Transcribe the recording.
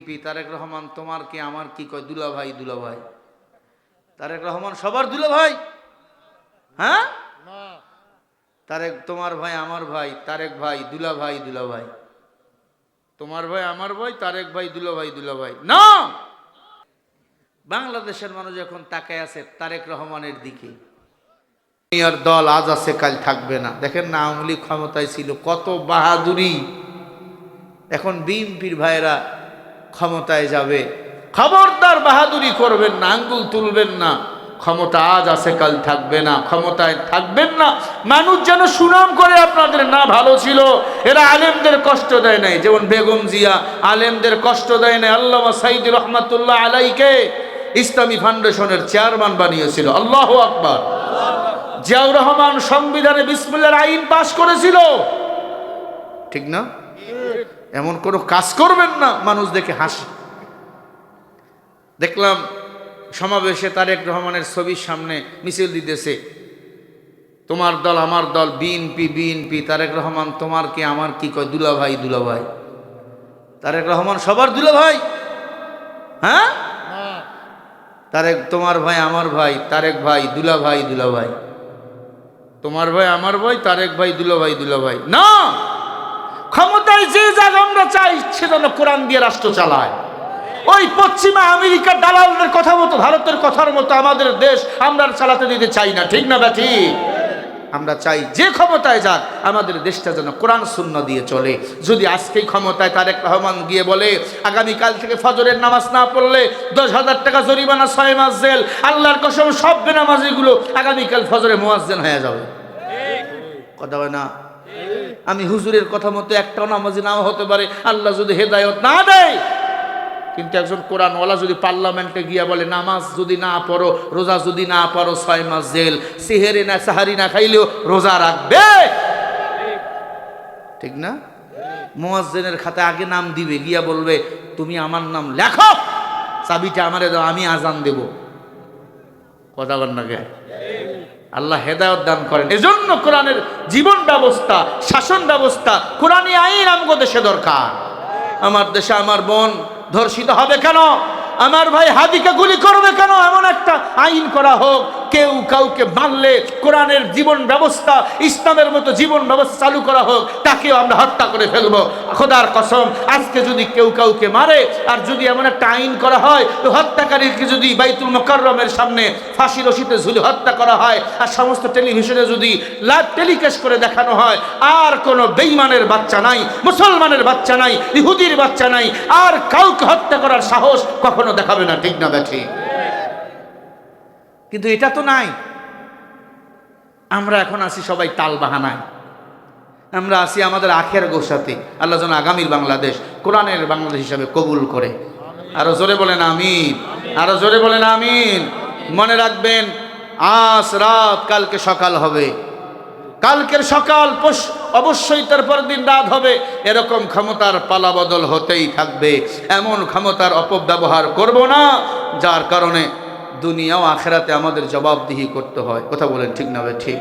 তারেক রহমান তোমার কি আমার কি কয় দুলা ভাই তারেক রহমান সবার দুলা ভাই। হ্যাঁ, তারেক তোমার ভাই আমার ভাই, তারেক ভাই দুলা ভাই তোমার ভাই আমার ভাই, তারেক ভাই দুলা ভাই না। বাংলাদেশের মানুষ এখন তাকায় আছে তারেক রহমানের দিকে। আর দল আজ আছে কাল থাকবে না। দেখেন না, আওয়ামী লীগ ক্ষমতায় ছিল, কত বাহাদুরি। এখন বিএনপির ভাইরা ক্ষমতায় যাবে, খবরদার বাহাদুরি করবেন না, আঙ্গুল তুলবেন না। ক্ষমতা আজ আছে কাল থাকবে না, ক্ষমতায় থাকবেন না। মানুষ যেন সুনাম করে আপনাদের না ভালো ছিল। এরা আলেমদের কষ্ট দেয় নাই, যেমন বেগম জিয়া আলেমদের কষ্ট দেয় নাই। আল্লামা সাইদি রহমাতুল্লাহ আলাইকে ইসলামী ফাউন্ডেশনের চেয়ারম্যান বানিয়েছিল। আল্লাহু আকবার। জিয়াউর রহমান সংবিধানে বিসমিল্লাহর আইন পাশ করেছিল, ঠিক না? এমন কোনো কাজ করবেন না মানুষ দেখে হাসে। দেখলাম সমাবেশে তারেক রহমানের ছবির সামনে মিছিল দিতেছে, তোমার দল আমার দল, বিএনপি। তারেক রহমান তোমার কি আমার কি কয় দুলা ভাই। তারেক রহমান সবার দুলা ভাই। হ্যাঁ, তারেক তোমার ভাই আমার ভাই, তারেক ভাই দুলা ভাই তোমার ভাই আমার ভাই, তারেক ভাই দুলা ভাই না। ক্ষমতায় যে জায়গা আমরা চাই সে যেন কোরআন দিয়ে রাষ্ট্র চালায়। ওই পশ্চিমা আমেরিকার দালালদের কথা মতো, ভারতের কথার মতো আমাদের দেশ আমরা চালাতে দিতে চাই না, ঠিক না ব্যাঠি? আমরা চাই যে ক্ষমতায় যাক আমাদের দেশটা যেন কোরআন সুন্নাহ দিয়ে চলে। যদি আজকেই ক্ষমতায় তারেক রহমান গিয়ে বলে আগামীকাল থেকে ফজরের নামাজ না পড়লে 10,000 টাকা জরিমানা, 6 মাস জেল, আল্লাহর কসম সব বেনামাজিগুলো আগামীকাল ফজরে মুয়াজ্জিন হয়ে যাবে। কথা হয় না? আমি হুজুরের কথা মতো একটাও নামাজি নাও হতে পারে, আল্লাহ যদি হেদায়েত না দেয়। কিন্তু একজন কোরআনওয়ালা যদি পার্লামেন্টে গিয়া বলে নামাজ যদি না পড়ো, রোজা যদি না পড়ো 6 মাস জেল, সেহেরি না সাহারি না খাইলেও রোজা রাখবে, ঠিক না? মুয়াজ্জিনের খাতায় আগে নাম দিবে, গিয়া বলবে তুমি আমার নাম লেখো, চাবিটা আমারে দাও, আমি আজান দেব। কথা বল না কে? আল্লাহ হেদায়েত দান করেন। এজন্য কোরআনের জীবন ব্যবস্থা, শাসন ব্যবস্থা, কোরআনী আইন আমগো দেশে দরকার। আমার দেশে আমার বোন ধর্ষিত হবে কেন? আমার ভাই হাদিকে গুলি করবে কেন? এমন একটা আইন করা হোক, কেউ কাউকে মারলে কোরআনের জীবন ব্যবস্থা, ইসলামের মতো জীবন ব্যবস্থা চালু করা হোক, তাকেও আমরা হত্যা করে ফেলবো। খোদার কসম, আজকে যদি কেউ কাউকে মারে আর যদি এমন একটা আইন করা হয়, তো হত্যাকারীকে যদি বাইতুল মুকাররমের সামনে ফাঁসি রশিতে ঝুলে হত্যা করা হয়, আর সমস্ত টেলিভিশনে যদি লাইভ টেলিকাস্ট করে দেখানো হয়, আর কোনো বেঈমানের বাচ্চা নাই, মুসলমানের বাচ্চা নাই, ইহুদির বাচ্চা নাই, আর কাউকে হত্যা করার সাহস কখনো দেখাবে না, ঠিক না ব্যাঠি? কিন্তু এটা তো নাই। আমরা এখন আছি সবাই তাল বাহানায়, আমরা আছি আমাদের আখের গোসাতে। আল্লাহ যেন আগামীর বাংলাদেশ কোরআনের বাংলাদেশ হিসাবে কবুল করে। আরো জোরে বলেন আমিন, আরো জোরে বলেন আমিন। মনে রাখবেন, আজ রাত কালকে সকাল হবে, কালকের সকাল অবশ্যই তারপর দিন রাত হবে। এরকম ক্ষমতার পালা বদল হতেই থাকবে। এমন ক্ষমতার অপব্যবহার করব না যার কারণে দুনিয়া ও আখেরাতে আমাদের জবাবদিহি করতে হয়। কথা বলেন ঠিক না? ঠিক।